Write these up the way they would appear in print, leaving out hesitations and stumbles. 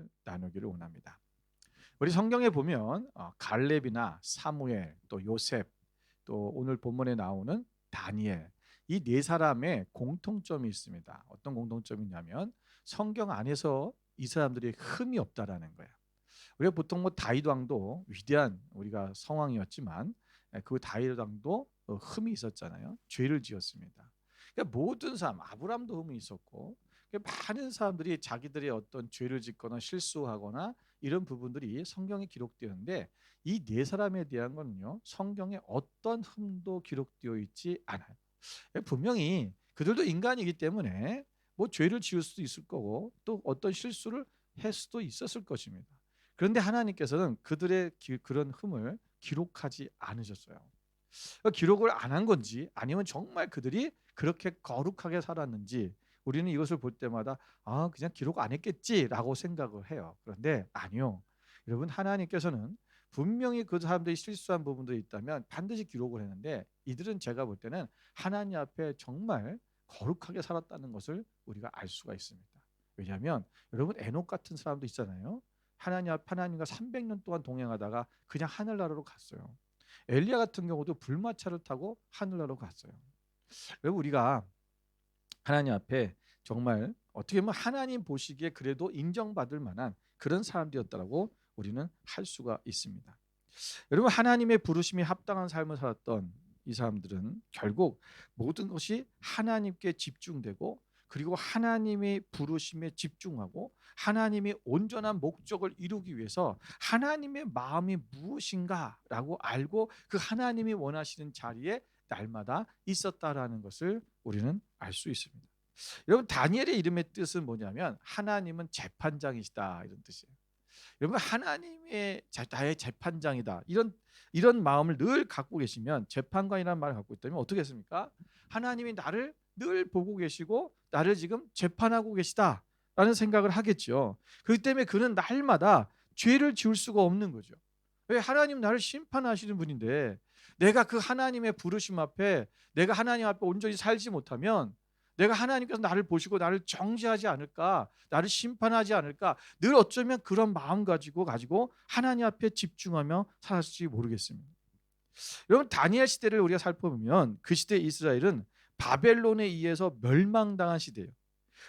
말씀을 나누기를 원합니다. 우리 성경에 보면 갈렙이나 사무엘, 또 요셉, 또 오늘 본문에 나오는 다니엘, 이 네 사람의 공통점이 있습니다. 어떤 공통점이 있냐면 성경 안에서 이 사람들이 흠이 없다라는 거예요. 우리가 보통 뭐 다윗 왕도 위대한 우리가 성왕이었지만 그 다윗 왕도 흠이 있었잖아요. 죄를 지었습니다. 그러니까 모든 사람, 아브람도 흠이 있었고, 그러니까 많은 사람들이 자기들의 어떤 죄를 짓거나 실수하거나 이런 부분들이 성경에 기록되었는데, 이 네 사람에 대한 거는요 성경에 어떤 흠도 기록되어 있지 않아요. 분명히 그들도 인간이기 때문에 뭐 죄를 지을 수도 있을 거고 또 어떤 실수를 할 수도 있었을 것입니다. 그런데 하나님께서는 그들의 그런 흠을 기록하지 않으셨어요. 기록을 안 한 건지 아니면 정말 그들이 그렇게 거룩하게 살았는지 우리는 이것을 볼 때마다 그냥 기록 안 했겠지라고 생각을 해요. 그런데 아니요. 여러분, 하나님께서는 분명히 그 사람들이 실수한 부분들이 있다면 반드시 기록을 했는데, 이들은 제가 볼 때는 하나님 앞에 정말 거룩하게 살았다는 것을 우리가 알 수가 있습니다. 왜냐하면 여러분, 에녹 같은 사람도 있잖아요. 하나님과 300년 동안 동행하다가 그냥 하늘나라로 갔어요. 엘리야 같은 경우도 불마차를 타고 하늘나라로 갔어요. 여러분, 우리가 하나님 앞에 정말 어떻게 보면 하나님 보시기에 그래도 인정받을 만한 그런 사람들이었다라고 우리는 할 수가 있습니다. 여러분, 하나님의 부르심이 합당한 삶을 살았던 이 사람들은 결국 모든 것이 하나님께 집중되고, 그리고 하나님의 부르심에 집중하고 하나님의 온전한 목적을 이루기 위해서 하나님의 마음이 무엇인가라고 알고 그 하나님이 원하시는 자리에 날마다 있었다라는 것을 우리는 알 수 있습니다. 여러분, 다니엘의 이름의 뜻은 뭐냐면 하나님은 재판장이시다, 이런 뜻이에요. 여러분, 하나님의 나의 재판장이다, 이런 마음을 늘 갖고 계시면, 재판관이라는 말을 갖고 있다면 어떻게 했습니까? 하나님이 나를 늘 보고 계시고 나를 지금 재판하고 계시다라는 생각을 하겠죠. 그렇기 때문에 그는 날마다 죄를 지을 수가 없는 거죠. 왜? 하나님 나를 심판하시는 분인데 내가 그 하나님의 부르심 앞에, 내가 하나님 앞에 온전히 살지 못하면 내가 하나님께서 나를 보시고 나를 정죄하지 않을까, 나를 심판하지 않을까, 늘 어쩌면 그런 마음 가지고 하나님 앞에 집중하며 살았을지 모르겠습니다. 여러분, 다니엘 시대를 우리가 살펴보면 그 시대 이스라엘은 바벨론에 의해서 멸망당한 시대예요.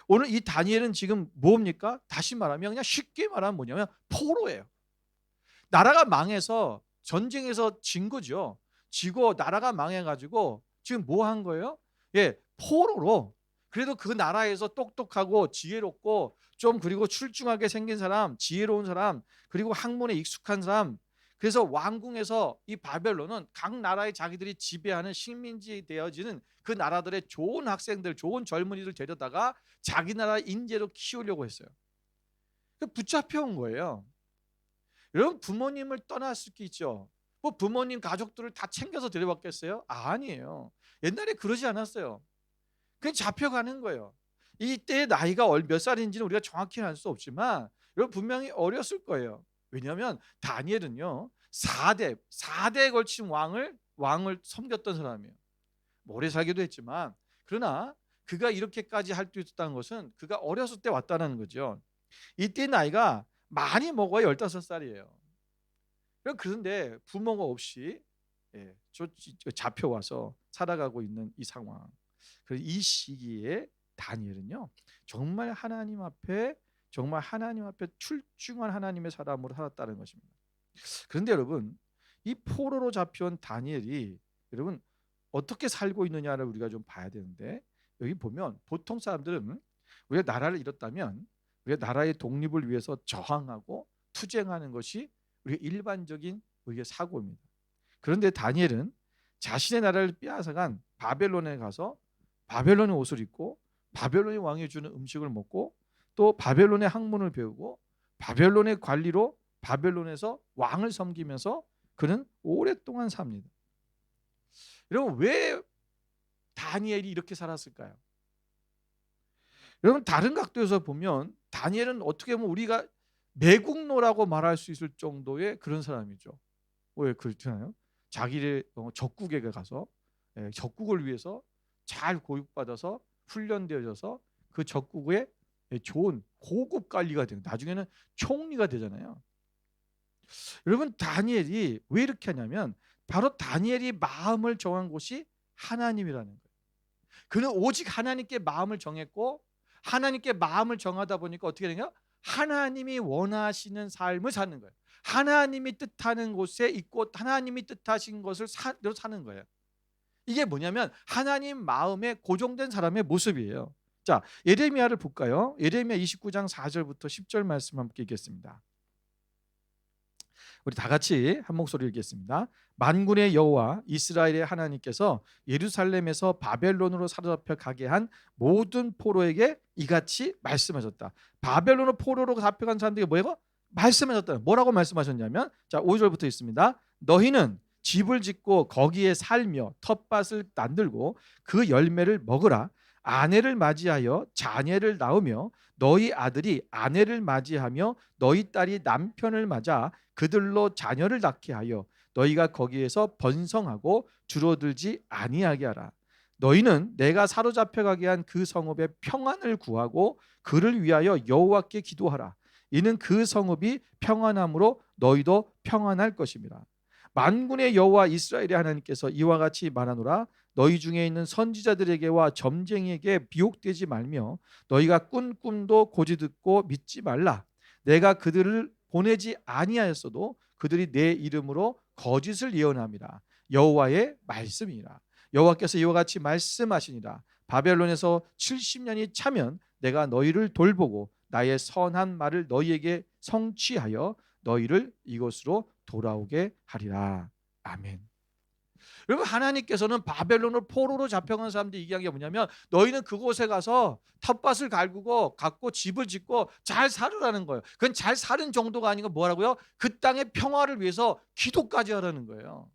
오늘 이 다니엘은 지금 뭡니까? 다시 말하면 그냥 쉽게 말하면 뭐냐면 포로예요. 나라가 망해서 전쟁에서 진 거죠. 지고 나라가 망해가지고 지금 뭐 한 거예요? 포로로. 그래도 그 나라에서 똑똑하고 지혜롭고 좀 그리고 출중하게 생긴 사람, 지혜로운 사람, 그리고 학문에 익숙한 사람. 그래서 왕궁에서 이 바벨론은 각 나라의 자기들이 지배하는 식민지 되어지는 그 나라들의 좋은 학생들, 좋은 젊은이들 데려다가 자기 나라 인재로 키우려고 했어요. 붙잡혀 온 거예요. 여러분, 부모님을 떠날 수 있죠. 뭐 부모님 가족들을 다 챙겨서 데려왔겠어요? 아니에요. 옛날에 그러지 않았어요. 그냥 잡혀가는 거예요. 이때 나이가 몇 살인지는 우리가 정확히 알 수 없지만 여러분, 분명히 어렸을 거예요. 왜냐하면 다니엘은요 4대에 걸친 왕을 섬겼던 사람이에요. 오래 살기도 했지만, 그러나 그가 이렇게까지 할 수 있었다는 것은 그가 어렸을 때 왔다는 거죠. 이때 나이가 많이 먹어야 15살이에요. 그런데 부모가 없이 잡혀와서 살아가고 있는 이 상황. 그래서 이 시기에 다니엘은요 정말 하나님 앞에 출중한 하나님의 사람으로 살았다는 것입니다. 그런데 여러분, 이 포로로 잡혀온 다니엘이 여러분 어떻게 살고 있느냐를 우리가 좀 봐야 되는데, 여기 보면 보통 사람들은 우리가 나라를 잃었다면 우리가 나라의 독립을 위해서 저항하고 투쟁하는 것이 우리가 일반적인 우리의 사고입니다. 그런데 다니엘은 자신의 나라를 빼앗아간 바벨론에 가서 바벨론의 옷을 입고 바벨론의 왕이 주는 음식을 먹고 또 바벨론의 학문을 배우고 바벨론의 관리로 바벨론에서 왕을 섬기면서 그는 오랫동안 삽니다. 여러분, 왜 다니엘이 이렇게 살았을까요? 여러분, 다른 각도에서 보면 다니엘은 어떻게 보면 우리가 매국노라고 말할 수 있을 정도의 그런 사람이죠. 왜 그렇잖아요. 자기의 적국에 가서 적국을 위해서 잘 교육받아서 훈련되어져서 그 적국의 좋은 고급 관리가 되고 나중에는 총리가 되잖아요. 여러분 다니엘이 왜 이렇게 하냐면 바로 다니엘이 마음을 정한 곳이 하나님이라는 거예요. 그는 오직 하나님께 마음을 정했고 하나님께 마음을 정하다 보니까 어떻게 되냐? 하나님이 원하시는 삶을 사는 거예요. 하나님이 뜻하는 곳에 있고 하나님이 뜻하신 것을 사는 거예요. 이게 뭐냐면 하나님 마음에 고정된 사람의 모습이에요. 자, 예레미야를 볼까요? 예레미야 29장 4절부터 10절 말씀 함께 읽겠습니다. 우리 다 같이 한 목소리 읽겠습니다. 만군의 여호와 이스라엘의 하나님께서 예루살렘에서 바벨론으로 사로잡혀 가게 한 모든 포로에게 이같이 말씀하셨다. 바벨론으로 포로로 잡혀간 사람들에게 뭐예요? 말씀하셨다. 뭐라고 말씀하셨냐면 자 5절부터 있습니다. 너희는 집을 짓고 거기에 살며 텃밭을 만들고 그 열매를 먹으라. 아내를 맞이하여 자녀를 낳으며 너희 아들이 아내를 맞이하며 너희 딸이 남편을 맞아 그들로 자녀를 낳게 하여 너희가 거기에서 번성하고 줄어들지 아니하게 하라. 너희는 내가 사로잡혀 가게 한 그 성읍의 평안을 구하고 그를 위하여 여호와께 기도하라. 이는 그 성읍이 평안함으로 너희도 평안할 것입니다. 만군의 여호와 이스라엘의 하나님께서 이와 같이 말하노라. 너희 중에 있는 선지자들에게와 점쟁이에게 비옥되지 말며 너희가 꾼 꿈도 고지 듣고 믿지 말라. 내가 그들을 보내지 아니하였어도 그들이 내 이름으로 거짓을 예언함이라. 여호와의 말씀이라. 여호와께서 이와 같이 말씀하시니라. 바벨론에서 70년이 차면 내가 너희를 돌보고 나의 선한 말을 너희에게 성취하여 너희를 이곳으로 돌아오게 하리라. 아멘. 여러분 하나님께서는 바벨론을 포로로 잡혀간 사람들이 얘기한 게 뭐냐면 너희는 그곳에 가서 텃밭을 갈구고 갖고 집을 짓고 잘 살으라는 거예요. 그건 잘 사는 정도가 아니고 뭐라고요? 그 땅의 평화를 위해서 기도까지 하라는 거예요.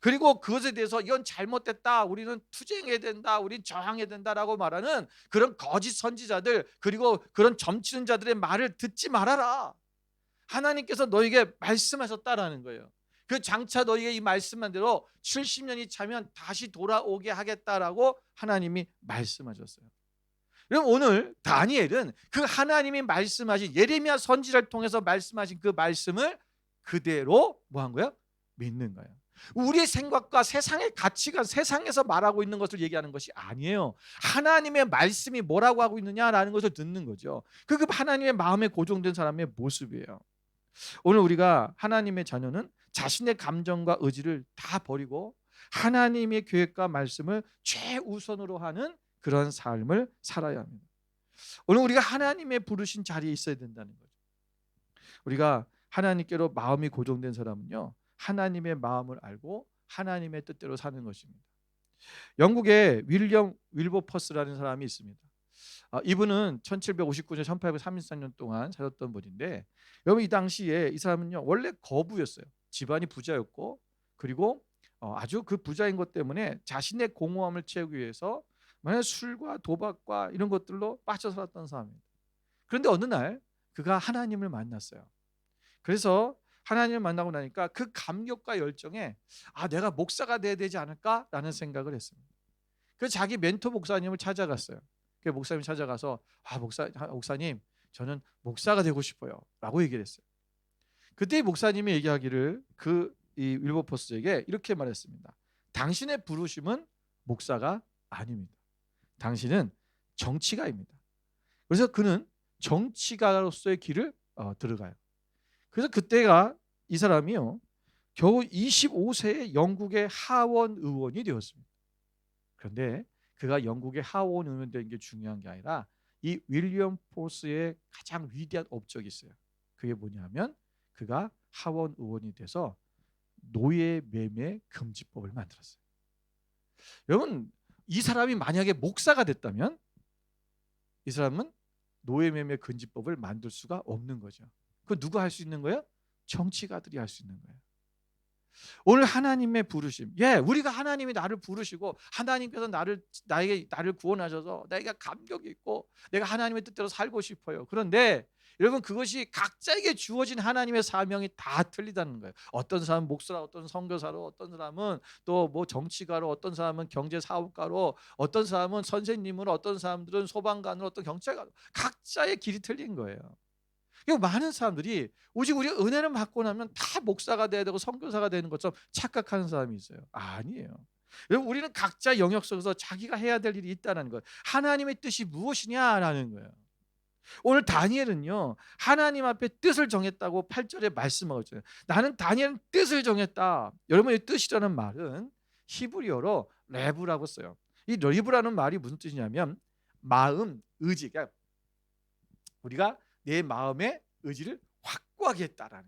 그리고 그것에 대해서 이건 잘못됐다. 우리는 투쟁해야 된다. 우린 저항해야 된다라고 말하는 그런 거짓 선지자들 그리고 그런 점치는 자들의 말을 듣지 말아라. 하나님께서 너에게 말씀하셨다라는 거예요. 그 장차 너희에게 이 말씀한 대로 70년이 차면 다시 돌아오게 하겠다라고 하나님이 말씀하셨어요. 그럼 오늘 다니엘은 그 하나님이 말씀하신 예레미야 선지자를 통해서 말씀하신 그 말씀을 그대로 뭐 한 거예요? 믿는 거예요. 우리의 생각과 세상의 가치관, 세상에서 말하고 있는 것을 얘기하는 것이 아니에요. 하나님의 말씀이 뭐라고 하고 있느냐라는 것을 듣는 거죠. 그 하나님의 마음에 고정된 사람의 모습이에요. 오늘 우리가 하나님의 자녀는 자신의 감정과 의지를 다 버리고 하나님의 계획과 말씀을 최우선으로 하는 그런 삶을 살아야 합니다. 오늘 우리가 하나님의 부르신 자리에 있어야 된다는 거죠. 우리가 하나님께로 마음이 고정된 사람은요, 하나님의 마음을 알고 하나님의 뜻대로 사는 것입니다. 영국에 윌리엄 윌버퍼스라는 사람이 있습니다. 이분은 1759년 1834년 동안 살았던 분인데 여러분 이 당시에 이 사람은요 원래 거부였어요. 집안이 부자였고 그리고 아주 그 부자인 것 때문에 자신의 공허함을 채우기 위해서 만약 술과 도박과 이런 것들로 빠져 살았던 사람입니다. 그런데 어느 날 그가 하나님을 만났어요. 그래서 하나님을 만나고 나니까 그 감격과 열정에 내가 목사가 돼야 되지 않을까라는 생각을 했습니다. 그래서 자기 멘토 목사님을 찾아갔어요. 그 목사님 찾아가서 목사님 저는 목사가 되고 싶어요 라고 얘기를 했어요. 그때 목사님이 얘기하기를 이 윌버포스에게 이렇게 말했습니다. 당신의 부르심은 목사가 아닙니다. 당신은 정치가입니다. 그래서 그는 정치가로서의 길을 들어가요. 그래서 그때가 이 사람이요 겨우 25세에 영국의 하원 의원이 되었습니다. 그런데 그가 영국의 하원 의원이 된 게 중요한 게 아니라 이 윌리엄 포스의 가장 위대한 업적이 있어요. 그게 뭐냐면 그가 하원 의원이 돼서 노예 매매 금지법을 만들었어요. 여러분 이 사람이 만약에 목사가 됐다면 이 사람은 노예 매매 금지법을 만들 수가 없는 거죠. 그 누가 할 수 있는 거예요? 정치가들이 할 수 있는 거예요. 오늘 하나님의 부르심, 우리가 하나님이 나를 부르시고 하나님께서 나에게 나를 구원하셔서 내가 감격이 있고 내가 하나님의 뜻대로 살고 싶어요. 그런데 여러분 그것이 각자에게 주어진 하나님의 사명이 다 틀리다는 거예요. 어떤 사람은 목사로, 어떤 선교사로, 어떤 사람은 또 뭐 정치가로, 어떤 사람은 경제 사업가로, 어떤 사람은 선생님으로, 어떤 사람들은 소방관으로, 어떤 경찰관으로 각자의 길이 틀린 거예요. 이 많은 사람들이 오직 우리가 은혜를 받고 나면 다 목사가 돼야 되고 선교사가 되는 것처럼 착각하는 사람이 있어요. 아니에요. 여러분 우리는 각자 영역 속에서 자기가 해야 될 일이 있다는 거예요. 하나님의 뜻이 무엇이냐라는 거예요. 오늘 다니엘은요 하나님 앞에 뜻을 정했다고 8절에 말씀하고 있잖아요. 나는 다니엘은 뜻을 정했다. 여러분의 뜻이라는 말은 히브리어로 레브라고 써요. 이 레브라는 말이 무슨 뜻이냐면 마음, 의지. 그러니까 우리가 내 마음의 의지를 확고하게 했다라는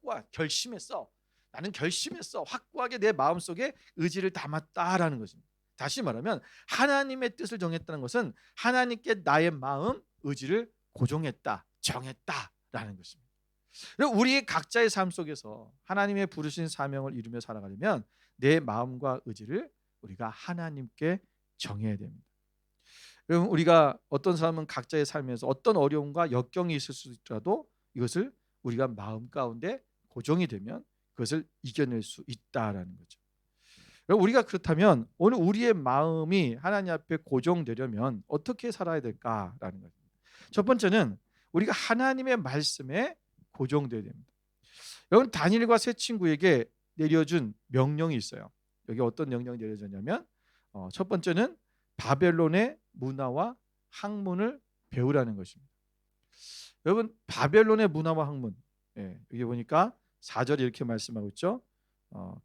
거예요. 결심했어. 나는 결심했어. 확고하게 내 마음속에 의지를 담았다라는 것입니다. 다시 말하면 하나님의 뜻을 정했다는 것은 하나님께 나의 마음, 의지를 고정했다, 정했다라는 것입니다. 우리 각자의 삶 속에서 하나님의 부르신 사명을 이루며 살아가려면 내 마음과 의지를 우리가 하나님께 정해야 됩니다. 여러분 우리가 어떤 사람은 각자의 삶에서 어떤 어려움과 역경이 있을 수 있더라도 이것을 우리가 마음 가운데 고정이 되면 그것을 이겨낼 수 있다라는 거죠. 여러분 우리가 그렇다면 오늘 우리의 마음이 하나님 앞에 고정되려면 어떻게 살아야 될까라는 거죠. 첫 번째는 우리가 하나님의 말씀에 고정되어야 됩니다. 여러분 다니엘과 세 친구에게 내려준 명령이 있어요. 여기 어떤 명령이 내려졌냐면 첫 번째는 바벨론의 문화와 학문을 배우라는 것입니다. 여러분 바벨론의 문화와 학문, 여기 보니까 4절에 이렇게 말씀하고 있죠.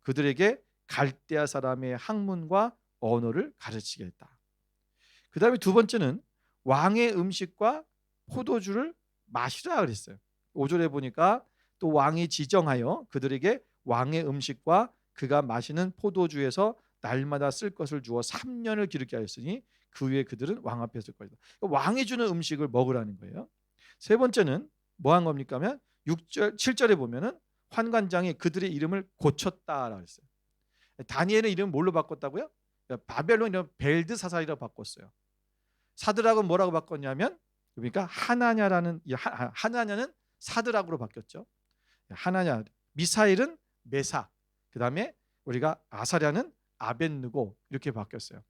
그들에게 갈대아 사람의 학문과 언어를 가르치겠다. 그 다음에 두 번째는 왕의 음식과 포도주를 마시라 그랬어요. 5절에 보니까 또 왕이 지정하여 그들에게 왕의 음식과 그가 마시는 포도주에서 날마다 쓸 것을 주어 3년을 기르게 하였으니 그 후에 그들은 왕 앞에 쓸 것이다. 왕이 주는 음식을 먹으라는 거예요. 세 번째는 뭐 한 겁니까 하면 6절 7절에 보면은 환관장이 그들의 이름을 고쳤다라고 했어요. 다니엘의 이름 뭘로 바꿨다고요? 바벨론 이름 벨드사살이라고 바꿨어요. 사드락은 뭐라고 바꿨냐면 그러니까 하나냐라는 하나냐는 사드락으로 바뀌었죠. 하나냐, 미사일은 메사, 그 다음에 우리가 아사랴는 아벤느고 이렇게 바뀌었어요.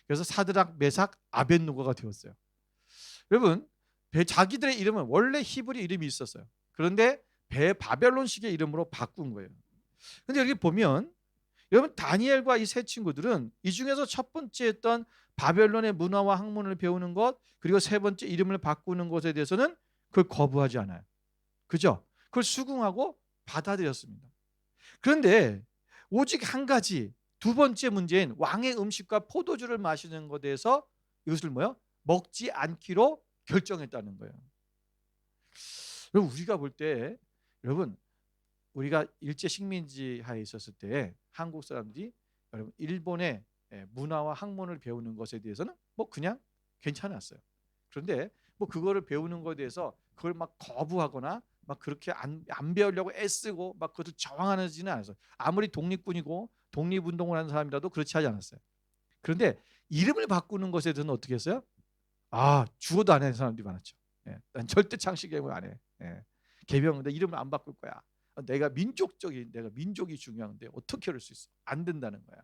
그래서 사드락, 메삭, 아벤느고가 되었어요. 여러분 자기들의 이름은 원래 히브리 이름이 있었어요. 그런데 바벨론식의 이름으로 바꾼 거예요. 근데 여기 보면 여러분 다니엘과 이 세 친구들은 이 중에서 첫 번째 했던 바벨론의 문화와 학문을 배우는 것 그리고 세 번째 이름을 바꾸는 것에 대해서는 그걸 거부하지 않아요. 그죠? 그걸 수긍하고 받아들였습니다. 그런데 오직 한 가지 두 번째 문제인 왕의 음식과 포도주를 마시는 것에 대해서 이것을 뭐요? 먹지 않기로 결정했다는 거예요. 여러분 우리가 볼 때 여러분 우리가 일제 식민지 하에 있었을 때 한국 사람들이 여러분 일본의 문화와 학문을 배우는 것에 대해서는 뭐 그냥 괜찮았어요. 그런데 뭐 그거를 배우는 것에 대해서 그걸 막 거부하거나 막 그렇게 안 배우려고 애쓰고 막 그것을 저항하지는 않았어요. 아무리 독립군이고 독립운동을 하는 사람이라도 그렇지 하지 않았어요. 그런데 이름을 바꾸는 것에 대해서는 어떻게 했어요? 죽어도 안 하는 사람들이 많았죠. 난 절대 창씨 개명 안 해. 개명 내 이름을 안 바꿀 거야. 내가 민족이 중요한데 어떻게 그럴 수 있어? 안 된다는 거야.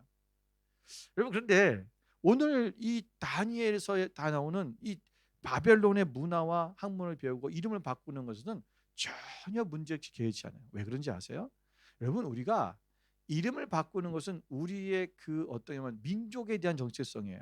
여러분 그런데 오늘 이 다니엘서에 다 나오는 이 바벨론의 문화와 학문을 배우고 이름을 바꾸는 것은 전혀 문제없이 개의치 않아요. 왜 그런지 아세요? 여러분 우리가 이름을 바꾸는 것은 우리의 그 어떤 민족에 대한 정체성이에요.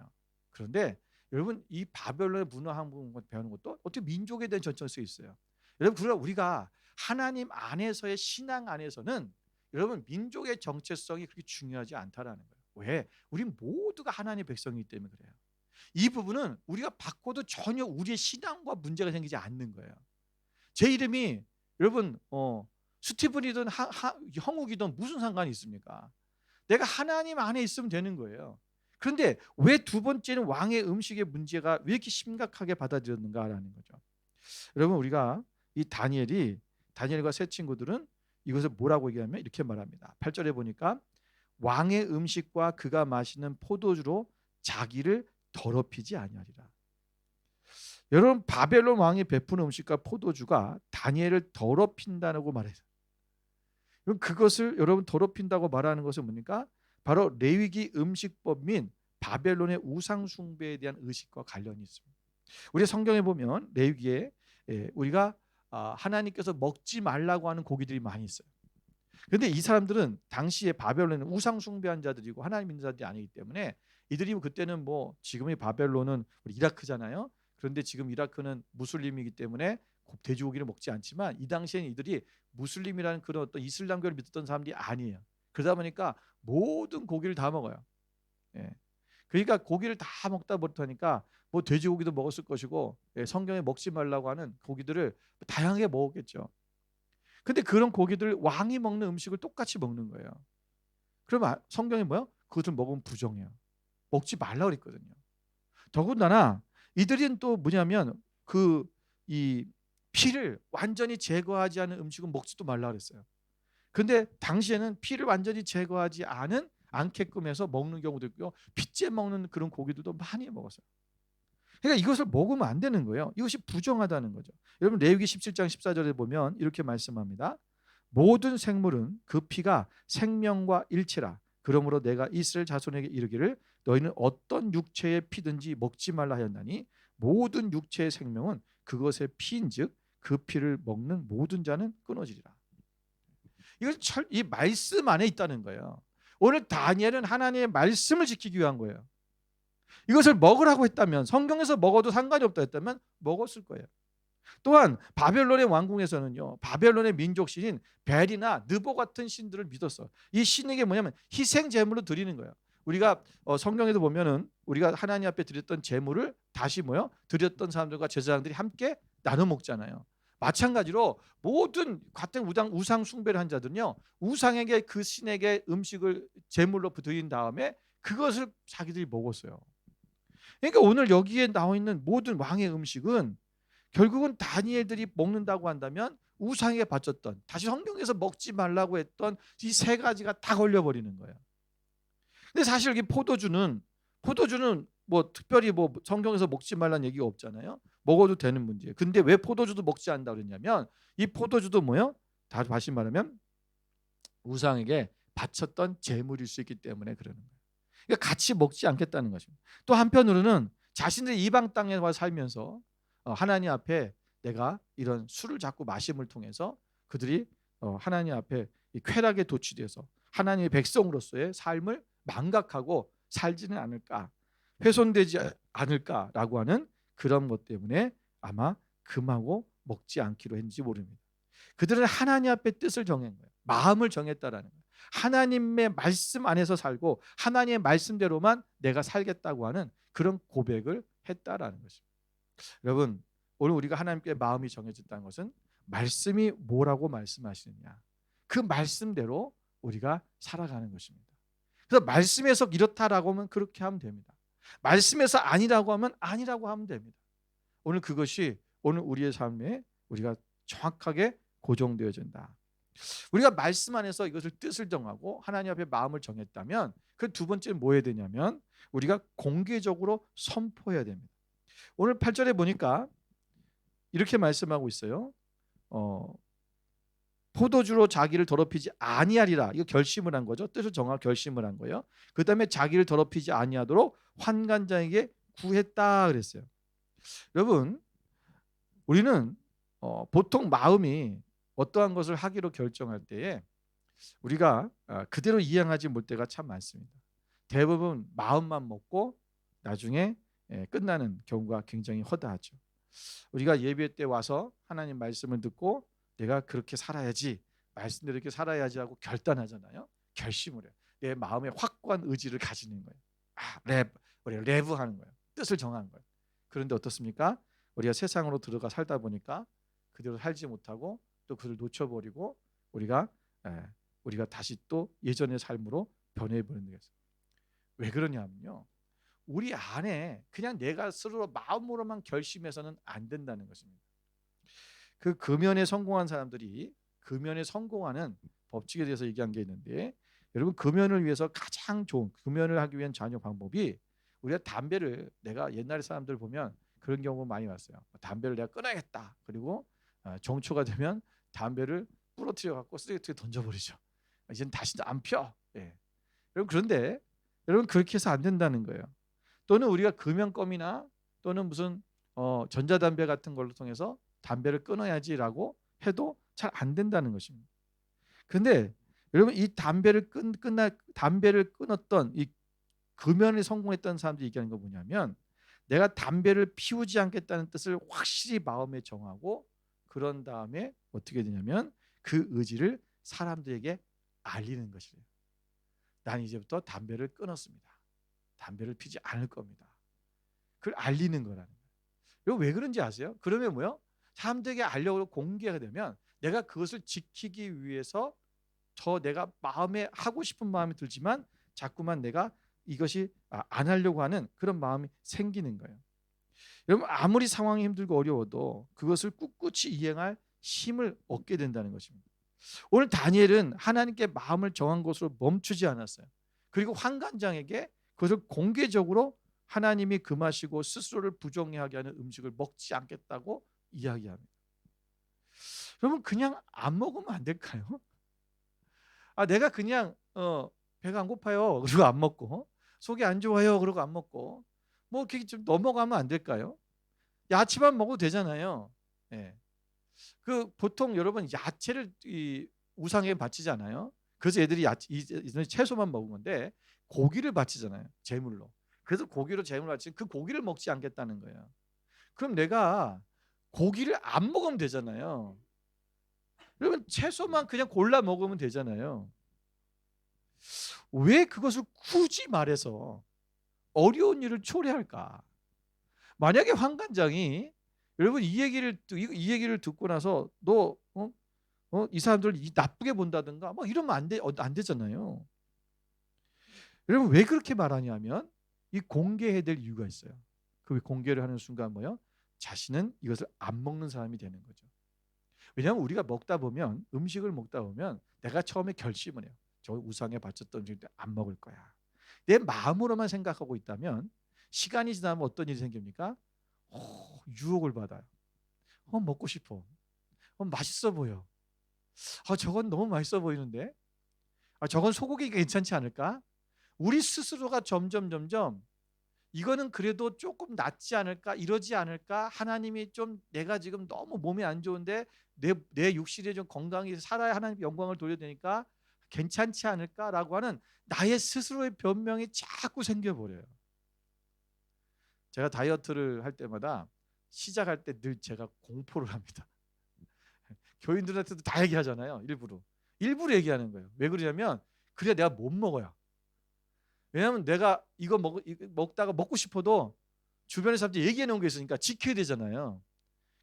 그런데 여러분 이 바벨론의 문화 학문을 배우는 것도 어떻게 민족에 대한 정체성이 있어요. 여러분 그러나 우리가 하나님 안에서의 신앙 안에서는 여러분 민족의 정체성이 그렇게 중요하지 않다라는 거예요. 왜? 우리 모두가 하나님의 백성이기 때문에 그래요. 이 부분은 우리가 바꿔도 전혀 우리의 신앙과 문제가 생기지 않는 거예요. 제 이름이 여러분 스티븐이든 형욱이든 무슨 상관이 있습니까? 내가 하나님 안에 있으면 되는 거예요. 그런데 왜 두 번째는 왕의 음식의 문제가 왜 이렇게 심각하게 받아들였는가라는 거죠. 여러분 우리가 이 다니엘과 세 친구들은 이것을 뭐라고 얘기하면 이렇게 말합니다. 8절에 보니까 왕의 음식과 그가 마시는 포도주로 자기를 더럽히지 아니하리라. 여러분 바벨론 왕이 베푸는 음식과 포도주가 다니엘을 더럽힌다고 말해요. 그럼 그것을 여러분 더럽힌다고 말하는 것은 뭡니까? 바로 레위기 음식법 및 바벨론의 우상 숭배에 대한 의식과 관련이 있습니다. 우리 성경에 보면 레위기에 우리가 하나님께서 먹지 말라고 하는 고기들이 많이 있어요. 그런데 이 사람들은 당시에 바벨론은 우상 숭배한 자들이고 하나님 믿는 자들이 아니기 때문에 이들이 그때는 뭐 지금의 바벨론은 우리 이라크잖아요. 그런데 지금 이라크는 무슬림이기 때문에 돼지고기를 먹지 않지만 이 당시에는 이들이 무슬림이라는 그런 어떤 이슬람교를 믿었던 사람들이 아니에요. 그러다 보니까 모든 고기를 다 먹어요. 예. 그러니까 고기를 다 먹다 못하니까 뭐 돼지고기도 먹었을 것이고 성경에 먹지 말라고 하는 고기들을 다양하게 먹었겠죠. 근데 그런 고기들 왕이 먹는 음식을 똑같이 먹는 거예요. 그러면 성경이 뭐요? 그것을 먹으면 부정해요. 먹지 말라 그랬거든요. 더군다나 이들은 또 뭐냐면 그 이 피를 완전히 제거하지 않은 음식은 먹지도 말라 그랬어요. 근데 당시에는 피를 완전히 제거하지 않게끔 해서 먹는 경우도 있고요. 핏째 먹는 그런 고기들도 많이 먹었어요. 그러니까 이것을 먹으면 안 되는 거예요. 이것이 부정하다는 거죠. 여러분 레위기 17장 14절에 보면 이렇게 말씀합니다. 모든 생물은 그 피가 생명과 일치라. 그러므로 내가 이스라엘 자손에게 이르기를 너희는 어떤 육체의 피든지 먹지 말라 하였나니 모든 육체의 생명은 그것의 피인즉 그 피를 먹는 모든 자는 끊어지리라. 이 말씀 안에 있다는 거예요. 오늘 다니엘은 하나님의 말씀을 지키기 위한 거예요. 이것을 먹으라고 했다면 성경에서 먹어도 상관이 없다 했다면 먹었을 거예요. 또한 바벨론의 왕궁에서는요. 바벨론의 민족신인 벨이나 느보 같은 신들을 믿었어. 이 신에게 뭐냐면 희생 제물로 드리는 거예요. 우리가 성경에도 보면은 우리가 하나님 앞에 드렸던 제물을 다시 드렸던 사람들과 제사장들이 함께 나눠 먹잖아요. 마찬가지로 모든 같은 우상 숭배를 한 자들은요. 우상에게 그 신에게 음식을 제물로 드린 다음에 그것을 자기들이 먹었어요. 그러니까 오늘 여기에 나와 있는 모든 왕의 음식은 결국은 다니엘들이 먹는다고 한다면 우상에게 바쳤던 다시 성경에서 먹지 말라고 했던 이 세 가지가 다 걸려버리는 거예요. 근데 사실 여기 포도주는 뭐 특별히 뭐 성경에서 먹지 말라는 얘기가 없잖아요. 먹어도 되는 문제예요. 근데 왜 포도주도 먹지 않는다 그랬냐면 이 포도주도 다시 말하면 우상에게 바쳤던 제물일 수 있기 때문에 그러는 거예요. 그러니까 같이 먹지 않겠다는 것입니다. 또 한편으로는 자신들이 이방 땅에 와 살면서 하나님 앞에 내가 이런 술을 자꾸 마심을 통해서 그들이 하나님 앞에 이 쾌락에 도취돼서 하나님의 백성으로서의 삶을 망각하고 살지는 않을까, 훼손되지 않을까라고 하는 그런 것 때문에 아마 금하고 먹지 않기로 했는지 모릅니다. 그들은 하나님 앞에 뜻을 정한 거예요. 마음을 정했다라는 거예요. 하나님의 말씀 안에서 살고 하나님의 말씀대로만 내가 살겠다고 하는 그런 고백을 했다라는 것입니다. 여러분 오늘 우리가 하나님께 마음이 정해졌다는 것은 말씀이 뭐라고 말씀하시느냐 그 말씀대로 우리가 살아가는 것입니다. 그래서 말씀에서 이렇다라고 하면 그렇게 하면 됩니다. 말씀에서 아니라고 하면 아니라고 하면 됩니다. 오늘 그것이 오늘 우리의 삶에 우리가 정확하게 고정되어진다. 우리가 말씀 안에서 이것을 뜻을 정하고 하나님 앞에 마음을 정했다면 그 두 번째는 뭐 해야 되냐면 우리가 공개적으로 선포해야 됩니다. 오늘 8절에 보니까 이렇게 말씀하고 있어요. 포도주로 자기를 더럽히지 아니하리라. 이거 결심을 한 거죠. 뜻을 정하고 결심을 한 거예요. 그다음에 자기를 더럽히지 아니하도록 환관자에게 구했다 그랬어요. 여러분 우리는 보통 마음이 어떠한 것을 하기로 결정할 때에 우리가 그대로 이행하지 못 때가 참 많습니다. 대부분 마음만 먹고 나중에 끝나는 경우가 굉장히 허다하죠. 우리가 예배 때 와서 하나님 말씀을 듣고 내가 그렇게 살아야지 말씀대로 이렇게 살아야지 하고 결단하잖아요. 결심을 해요. 내 마음에 확고한 의지를 가지는 거예요. 우리가 레브하는 거예요. 뜻을 정하는 거예요. 그런데 어떻습니까? 우리가 세상으로 들어가 살다 보니까 그대로 살지 못하고 또 그를 놓쳐버리고 우리가 다시 또 예전의 삶으로 변해버리는 거예요. 왜 그러냐면요. 우리 안에 그냥 내가 스스로 마음으로만 결심해서는 안 된다는 것입니다. 그 금연에 성공한 사람들이 금연에 성공하는 법칙에 대해서 얘기한 게 있는데 여러분 금연을 위해서 가장 좋은 금연을 하기 위한 전혀 방법이 우리가 담배를 내가 옛날 사람들 보면 그런 경우 많이 왔어요. 담배를 내가 끊어야겠다. 그리고 정초가 되면 담배를 부러뜨려 갖고 쓰레기통에 던져버리죠. 이제는 다시도 안 펴. 예. 여러분 그런데 여러분 그렇게 해서 안 된다는 거예요. 또는 우리가 금연껌이나 또는 무슨 전자담배 같은 걸로 통해서 담배를 끊어야지라고 해도 잘 안 된다는 것입니다. 그런데 여러분 이 담배를 끊었던 이 금연에 성공했던 사람들이 얘기하는 거 뭐냐면 내가 담배를 피우지 않겠다는 뜻을 확실히 마음에 정하고 그런 다음에 어떻게 되냐면 그 의지를 사람들에게 알리는 것이래요. 난 이제부터 담배를 끊었습니다. 담배를 피지 않을 겁니다. 그걸 알리는 거라는 거예요. 이거 왜 그런지 아세요? 그러면 뭐요? 사람들에게 알려고 공개가 되면 내가 그것을 지키기 위해서 저 내가 마음에 하고 싶은 마음이 들지만 자꾸만 내가 이것이 안 하려고 하는 그런 마음이 생기는 거예요. 여러분 아무리 상황이 힘들고 어려워도 그것을 꿋꿋이 이행할 힘을 얻게 된다는 것입니다. 오늘 다니엘은 하나님께 마음을 정한 것으로 멈추지 않았어요. 그리고 환관장에게 그것을 공개적으로 하나님이 금하시고 스스로를 부정하게 하는 음식을 먹지 않겠다고 이야기합니다. 여러분 그냥 안 먹으면 안 될까요? 내가 그냥 배가 안 고파요. 그리고 안 먹고 속이 안 좋아요. 그러고 안 먹고 뭐 이렇게 좀 넘어가면 안 될까요? 야채만 먹어도 되잖아요. 예. 그 보통 여러분 야채를 이 우상에 바치잖아요. 그래서 애들이 채소만 먹은 건데 고기를 바치잖아요. 제물로. 그래서 고기로 제물 바치면 그 고기를 먹지 않겠다는 거예요. 그럼 내가 고기를 안 먹으면 되잖아요. 여러분 채소만 그냥 골라 먹으면 되잖아요. 왜 그것을 굳이 말해서 어려운 일을 초래할까? 만약에 환관장이 여러분 이 얘기를 듣고 나서 이 사람들 나쁘게 본다든가 뭐 이러면 안 되잖아요. 여러분 왜 그렇게 말하냐면 이 공개해야 될 이유가 있어요. 그 공개를 하는 순간 뭐요? 자신은 이것을 안 먹는 사람이 되는 거죠. 왜냐하면 우리가 음식을 먹다 보면 내가 처음에 결심을 해요. 저 우상에 바쳤던 음식 안 먹을 거야. 내 마음으로만 생각하고 있다면 시간이 지나면 어떤 일이 생깁니까? 유혹을 받아요. 먹고 싶어. 맛있어 보여. 저건 너무 맛있어 보이는데. 저건 소고기가 괜찮지 않을까? 우리 스스로가 점점 이거는 그래도 조금 낫지 않을까? 이러지 않을까? 하나님이 좀 내가 지금 너무 몸이 안 좋은데 내 육신에 좀 건강히 살아야 하나님 영광을 돌려야 되니까 괜찮지 않을까라고 하는 나의 스스로의 변명이 자꾸 생겨버려요. 제가 다이어트를 할 때마다 시작할 때 늘 제가 공포를 합니다. 교인들한테도 다 얘기하잖아요. 일부러 얘기하는 거예요. 왜 그러냐면 그래야 내가 못 먹어요. 왜냐하면 내가 이거 먹다가 먹고 싶어도 주변의 사람들이 얘기해 놓은 게 있으니까 지켜야 되잖아요.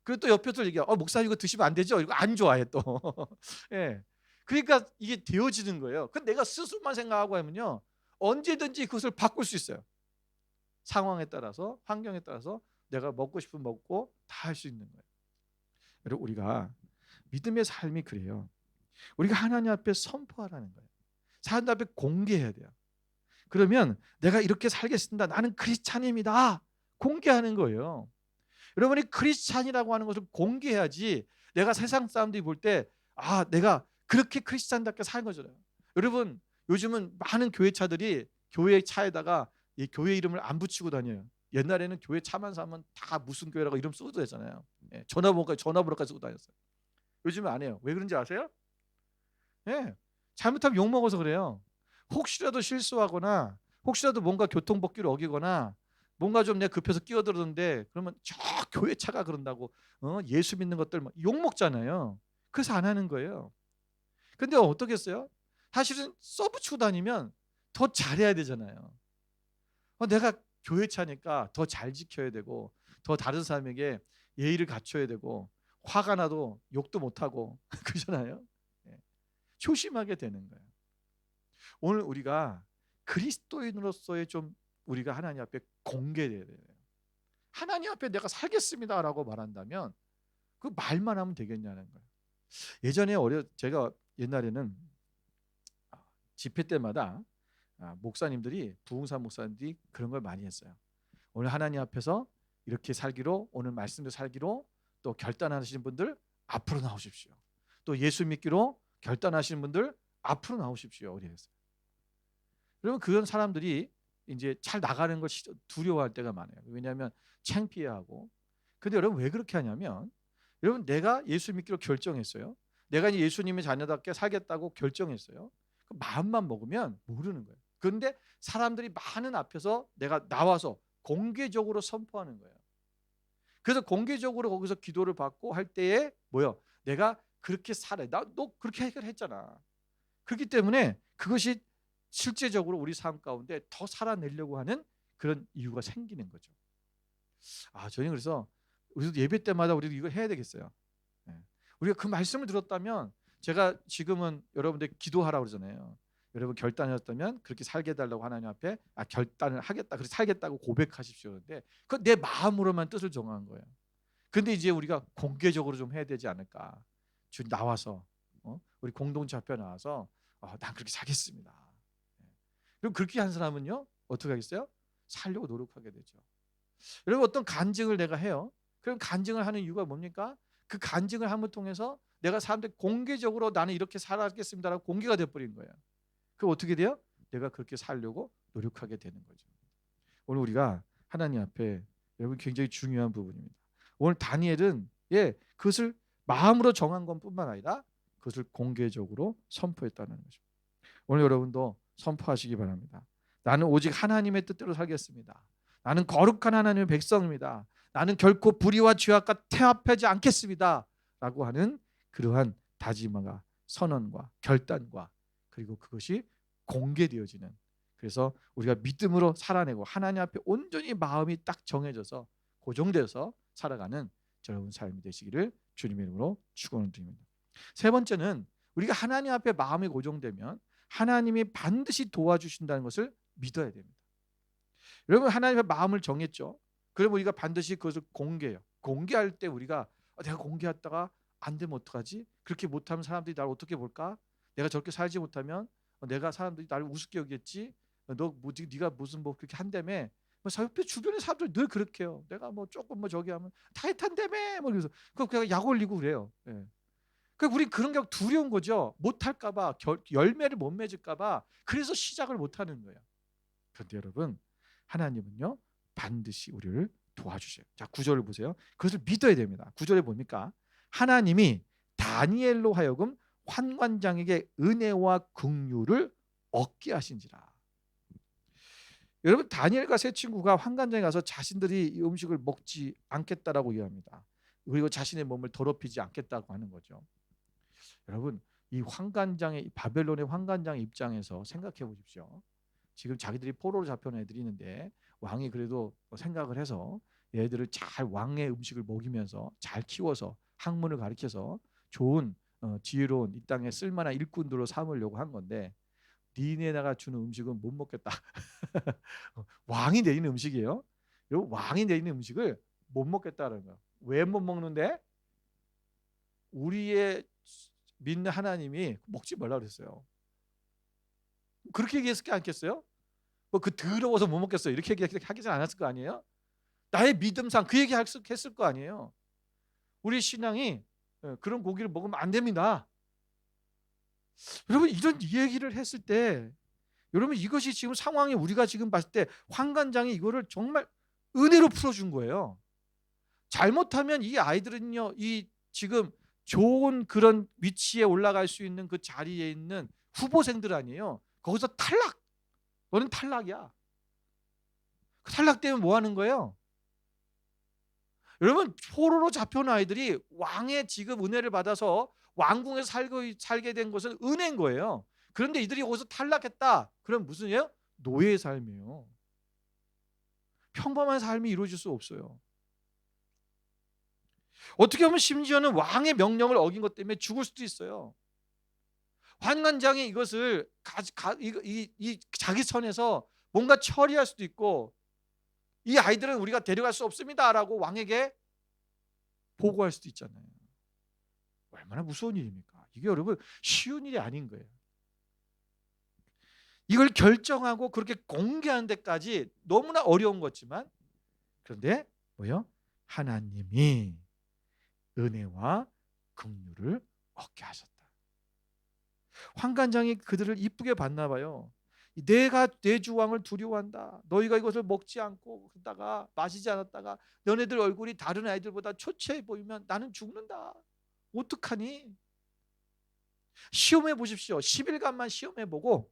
그리고 또 옆에서 얘기해. 목사님 이거 드시면 안 되죠? 이거 안 좋아해 또. 예. 그러니까 이게 되어지는 거예요. 근데 내가 스스로만 생각하고 하면요. 언제든지 그것을 바꿀 수 있어요. 상황에 따라서 환경에 따라서 내가 먹고 싶으면 먹고 다 할 수 있는 거예요. 여러분 우리가 믿음의 삶이 그래요. 우리가 하나님 앞에 선포하라는 거예요. 사람들 앞에 공개해야 돼요. 그러면 내가 이렇게 살겠습니다. 나는 크리스찬입니다. 공개하는 거예요. 여러분이 크리스찬이라고 하는 것을 공개해야지 내가 세상 사람들이 볼 때 내가 그렇게 크리스찬답게 사는 거잖아요. 여러분 요즘은 많은 교회 차들이 교회 차에다가 이 교회 이름을 안 붙이고 다녀요. 옛날에는 교회 차만 사면 다 무슨 교회라고 이름 써도 되잖아요. 전화번호까지 쓰고 다녔어요. 요즘은 안 해요. 왜 그런지 아세요? 예. 잘못하면 욕 먹어서 그래요. 혹시라도 실수하거나 혹시라도 뭔가 교통법규를 어기거나 뭔가 좀 내가 급해서 끼어들었는데 그러면 저 교회 차가 그런다고 예수 믿는 것들 욕 먹잖아요. 그래서 안 하는 거예요. 근데 어떻겠어요? 사실은 써붙이고 다니면 더 잘해야 되잖아요. 내가 교회 차니까 더 잘 지켜야 되고 더 다른 사람에게 예의를 갖춰야 되고 화가 나도 욕도 못하고 그러잖아요. 예. 조심하게 되는 거예요. 오늘 우리가 그리스도인으로서의 좀 우리가 하나님 앞에 공개돼야 돼요. 하나님 앞에 내가 살겠습니다라고 말한다면 그 말만 하면 되겠냐는 거예요. 예전에 제가 옛날에는 집회 때마다 목사님들이 부흥사 목사님들이 그런 걸 많이 했어요. 오늘 하나님 앞에서 이렇게 살기로, 오늘 말씀대로 살기로 또 결단하시는 분들 앞으로 나오십시오. 또 예수 믿기로 결단하시는 분들 앞으로 나오십시오. 그래서 그러면 그런 사람들이 이제 잘 나가는 걸 두려워할 때가 많아요. 왜냐하면 창피해하고. 근데 여러분 왜 그렇게 하냐면, 여러분 내가 예수 믿기로 결정했어요. 내가 이제 예수님의 자녀답게 살겠다고 결정했어요. 그 마음만 먹으면 모르는 거예요. 그런데 사람들이 많은 앞에서 내가 나와서 공개적으로 선포하는 거예요. 그래서 공개적으로 거기서 기도를 받고 할 때에 뭐요? 내가 그렇게 살아. 너 그렇게 해결했잖아. 그렇기 때문에 그것이 실제적으로 우리 삶 가운데 더 살아내려고 하는 그런 이유가 생기는 거죠. 저희는 그래서 우리도 예배 때마다 우리도 이거 해야 되겠어요. 예. 우리가 그 말씀을 들었다면, 제가 지금은 여러분들 기도하라고 그러잖아요. 여러분 결단하셨다면 그렇게 살게 해달라고 하나님 앞에 결단을 하겠다, 그렇게 살겠다고 고백하십시오. 그런데 그 내 마음으로만 뜻을 정한 거예요. 근데 이제 우리가 공개적으로 좀 해야 되지 않을까. 주 나와서 우리 공동체 앞에 나와서 난 그렇게 살겠습니다. 예. 그럼 그렇게 한 사람은요 어떻게 하겠어요? 살려고 노력하게 되죠. 여러분 어떤 간증을 내가 해요. 그럼 간증을 하는 이유가 뭡니까? 그 간증을 함을 통해서 내가 사람들 공개적으로 나는 이렇게 살아가겠습니다라고 공개가 돼버린 거예요. 그럼 어떻게 돼요? 내가 그렇게 살려고 노력하게 되는 거죠. 오늘 우리가 하나님 앞에, 여러분 굉장히 중요한 부분입니다. 오늘 다니엘은 그것을 마음으로 정한 것뿐만 아니라 그것을 공개적으로 선포했다는 거죠. 오늘 여러분도 선포하시기 바랍니다. 나는 오직 하나님의 뜻대로 살겠습니다. 나는 거룩한 하나님의 백성입니다. 나는 결코 불의와 죄악과 태합하지 않겠습니다. 라고 하는 그러한 다짐과 선언과 결단과, 그리고 그것이 공개되어지는, 그래서 우리가 믿음으로 살아내고 하나님 앞에 온전히 마음이 딱 정해져서 고정돼서 살아가는 여러분 삶이 되시기를 주님의 이름으로 축원드립니다. 세 번째는, 우리가 하나님 앞에 마음이 고정되면 하나님이 반드시 도와주신다는 것을 믿어야 됩니다. 여러분 하나님의 마음을 정했죠. 그러면 우리가 반드시 그것을 공개해요. 공개할 때 우리가 내가 공개했다가 안 되면 어떡하지? 그렇게 못하면 사람들이 나를 어떻게 볼까? 내가 저렇게 살지 못하면 내가 사람들이 나를 우습게 여기겠지? 네가 무슨 뭐 그렇게 한다며? 옆에 주변의 사람들 늘 그렇게 해요. 내가 뭐 조금 뭐 저기 하면 타이탄다며 뭐 그래서 그냥 약 올리고 그래요. 예. 우리 그런 게 두려운 거죠. 못할까봐, 열매를 못 맺을까봐. 그래서 시작을 못하는 거예요. 그런데 여러분 하나님은요 반드시 우리를 도와주셔요. 자 9절을 보세요. 그것을 믿어야 됩니다. 9절에 뭡니까? 하나님이 다니엘로 하여금 환관장에게 은혜와 긍휼을 얻게 하신지라. 여러분 다니엘과 세 친구가 환관장에 가서 자신들이 이 음식을 먹지 않겠다라고 이야기합니다. 그리고 자신의 몸을 더럽히지 않겠다고 하는 거죠. 여러분 이 환관장의, 바벨론의 환관장 입장에서 생각해 보십시오. 지금 자기들이 포로로 잡혀온 애들이 있는데 왕이 그래도 생각을 해서 얘들을 잘 왕의 음식을 먹이면서 잘 키워서 학문을 가르쳐서 좋은 지혜로운 이 땅에 쓸만한 일꾼들로 삼으려고 한 건데, 니네다가 주는 음식은 못 먹겠다. 왕이 내리는 음식이에요. 여러분 왕이 내리는 음식을 못 먹겠다는 거예요. 왜 못 먹는데? 우리의 믿는 하나님이 먹지 말라 그랬어요. 그렇게 얘기했을 게 않겠어요? 뭐 그 더러워서 못 먹겠어요 이렇게 하지 않았을 거 아니에요? 나의 믿음상 그 얘기 했을 거 아니에요? 우리 신앙이 그런 고기를 먹으면 안 됩니다. 여러분 이런 얘기를 했을 때, 여러분 이것이 지금 상황이 우리가 지금 봤을 때 환관장이 이거를 정말 은혜로 풀어준 거예요. 잘못하면 이 아이들은요, 이 지금 좋은 그런 위치에 올라갈 수 있는 그 자리에 있는 후보생들 아니에요. 거기서 탈락. 너는 탈락이야. 탈락되면 뭐 하는 거예요? 여러분 포로로 잡혀온 아이들이 왕의 지금 은혜를 받아서 왕궁에서 살게 된 것은 은혜인 거예요. 그런데 이들이 거기서 탈락했다. 그럼 무슨 예요? 노예의 삶이에요. 평범한 삶이 이루어질 수 없어요. 어떻게 보면 심지어는 왕의 명령을 어긴 것 때문에 죽을 수도 있어요. 환관장이 이것을 자기 선에서 뭔가 처리할 수도 있고, 이 아이들은 우리가 데려갈 수 없습니다라고 왕에게 보고할 수도 있잖아요. 얼마나 무서운 일입니까? 이게 여러분 쉬운 일이 아닌 거예요. 이걸 결정하고 그렇게 공개하는 데까지 너무나 어려운 거지만, 그런데 뭐요? 하나님이 은혜와 긍휼을 얻게 하셨다. 환관장이 그들을 이쁘게 봤나 봐요. 내가 내 주왕을 두려워한다. 너희가 이것을 먹지 않고 그러다가 마시지 않았다가 너네들 얼굴이 다른 아이들보다 초췌해 보이면 나는 죽는다. 어떡하니? 시험해 보십시오. 10일간만 시험해 보고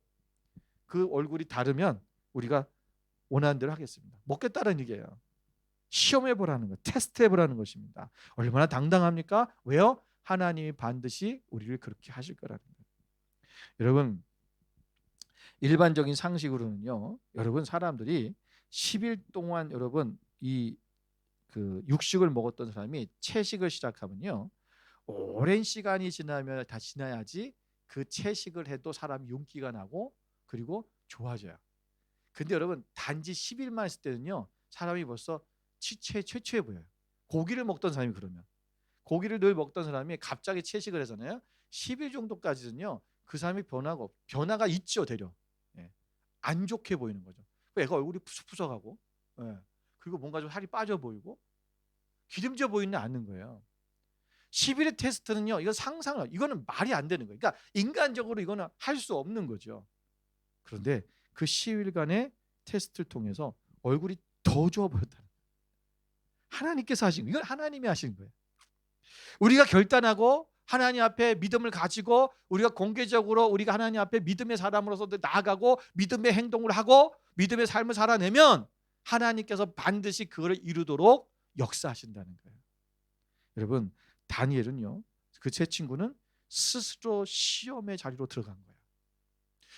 그 얼굴이 다르면 우리가 원하는 대로 하겠습니다. 먹겠다는 얘기예요. 시험해 보라는 것, 테스트해 보라는 것입니다. 얼마나 당당합니까? 왜요? 하나님이 반드시 우리를 그렇게 하실 거라는 거예요. 여러분, 일반적인 상식으로는요, 여러분 사람들이 10일 동안 여러분 이 그 육식을 먹었던 사람이 채식을 시작하면요, 오랜 시간이 지나면 다 지나야지 그 채식을 해도 사람이 윤기가 나고 그리고 좋아져요. 근데 여러분 단지 10일만 했을 때는요, 사람이 벌써 최초해 보여요. 고기를 먹던 사람이 그러면 고기를 늘 먹던 사람이 갑자기 채식을 하잖아요. 10일 정도까지는요, 그 사람이 변화가 있죠, 대려. 예. 안 좋게 보이는 거죠. 애가 얼굴이 푸석푸석하고, 예. 그리고 뭔가 좀 살이 빠져 보이고 기름져 보이는 않는 거예요. 10일의 테스트는요, 이건 이거는 말이 안 되는 거예요. 그러니까 인간적으로 이거는 할 수 없는 거죠. 그런데 그 10일간의 테스트를 통해서 얼굴이 더 좋아 보였다. 하나님께서 하신 거예요. 이건 하나님이 하신 거예요. 우리가 결단하고 하나님 앞에 믿음을 가지고 우리가 공개적으로 우리가 하나님 앞에 믿음의 사람으로서 나아가고 믿음의 행동을 하고 믿음의 삶을 살아내면 하나님께서 반드시 그것을 이루도록 역사하신다는 거예요. 여러분, 다니엘은요, 그 제 친구는 스스로 시험의 자리로 들어간 거예요.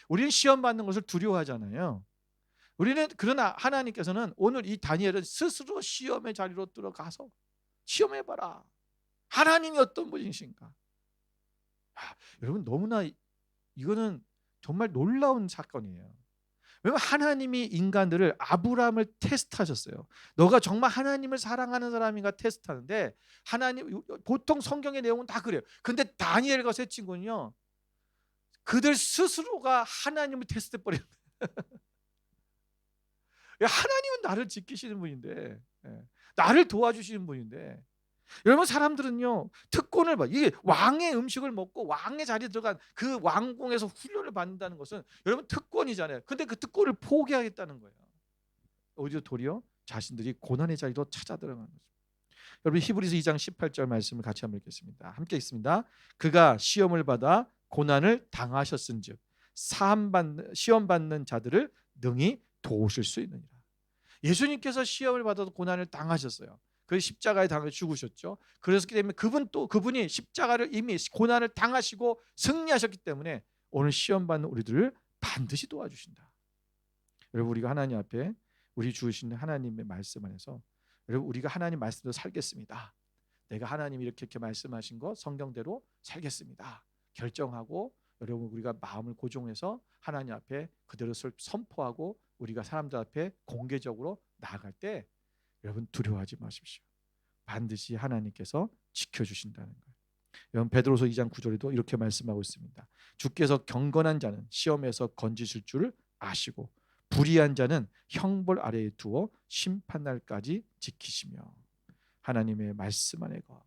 우리는 시험 받는 것을 두려워하잖아요. 그러나 하나님께서는 오늘 이 다니엘은 스스로 시험의 자리로 들어가서 시험해봐라. 하나님이 어떤 분이신가? 여러분, 너무나 이거는 정말 놀라운 사건이에요. 왜냐하면 하나님이 인간들을, 아브라함을 테스트하셨어요. 너가 정말 하나님을 사랑하는 사람인가 테스트하는데, 보통 성경의 내용은 다 그래요. 근데 다니엘과 세 친구는요, 그들 스스로가 하나님을 테스트해 버려요. 하나님은 나를 지키시는 분인데, 나를 도와주시는 분인데, 여러분 사람들은요, 특권을 봐. 이게 왕의 음식을 먹고 왕의 자리에 들어간 그 왕궁에서 훈련을 받는다는 것은 여러분 특권이잖아요. 근데 그 특권을 포기하겠다는 거예요. 오히려 도리어 자신들이 고난의 자리로 찾아 들어가는 거죠. 여러분 히브리서 2장 18절 말씀을 같이 한번 읽겠습니다. 함께 읽습니다. 그가 시험을 받아 고난을 당하셨은즉 시험 받는 자들을 능히 도우실 수 있느니라. 예수님께서 시험을 받아도 고난을 당하셨어요. 그 십자가에 당해 죽으셨죠. 그래서 때문에 그분이 십자가를 이미 고난을 당하시고 승리하셨기 때문에 오늘 시험 받는 우리들을 반드시 도와주신다. 여러분, 우리가 하나님 앞에 우리 주신 하나님의 말씀 안에서 여러분 우리가 하나님 말씀대로 살겠습니다. 내가 하나님이 이렇게 말씀하신 거 성경대로 살겠습니다. 결정하고 여러분 우리가 마음을 고정해서 하나님 앞에 그대로 선포하고 우리가 사람들 앞에 공개적으로 나아갈 때 여러분 두려워하지 마십시오. 반드시 하나님께서 지켜주신다는 거예요. 여러분 베드로서 2장 9절에도 이렇게 말씀하고 있습니다. 주께서 경건한 자는 시험에서 건지실 줄을 아시고 불의한 자는 형벌 아래에 두어 심판날까지 지키시며. 하나님의 말씀 안에 거하고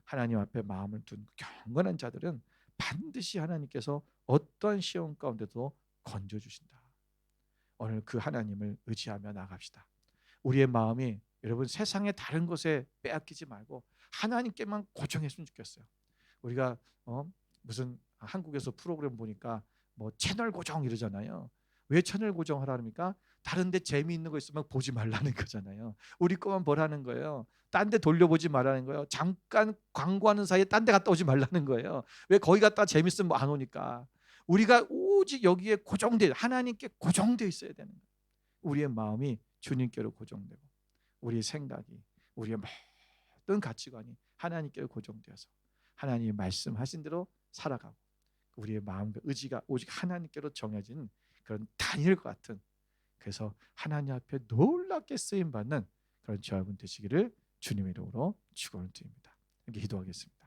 하나님 앞에 마음을 둔 경건한 자들은 반드시 하나님께서 어떠한 시험 가운데도 건져주신다. 오늘 그 하나님을 의지하며 나갑시다. 우리의 마음이 여러분 세상의 다른 것에 빼앗기지 말고 하나님께만 고정했으면 좋겠어요. 우리가 무슨 한국에서 프로그램 보니까 뭐 채널 고정 이러잖아요. 왜 채널 고정하라니까? 다른 데 재미있는 거 있으면 보지 말라는 거잖아요. 우리 거만 보라는 거예요. 딴 데 돌려보지 말라는 거예요. 잠깐 광고하는 사이에 딴 데 갔다 오지 말라는 거예요. 왜 거기 갔다 재밌으면 안 오니까. 우리가 오직 여기에 하나님께 고정되어 있어야 되는 거예요. 우리의 마음이 주님께로 고정되고 우리의 생각이, 우리의 모든 가치관이 하나님께로 고정되어서 하나님이 말씀하신 대로 살아가고 우리의 마음과 의지가 오직 하나님께로 정해진 그런 다니엘과 같은, 그래서 하나님 앞에 놀랍게 쓰임 받는 그런 저여러분 되시기를 주님의 이름으로 축원을 드립니다. 기도하겠습니다.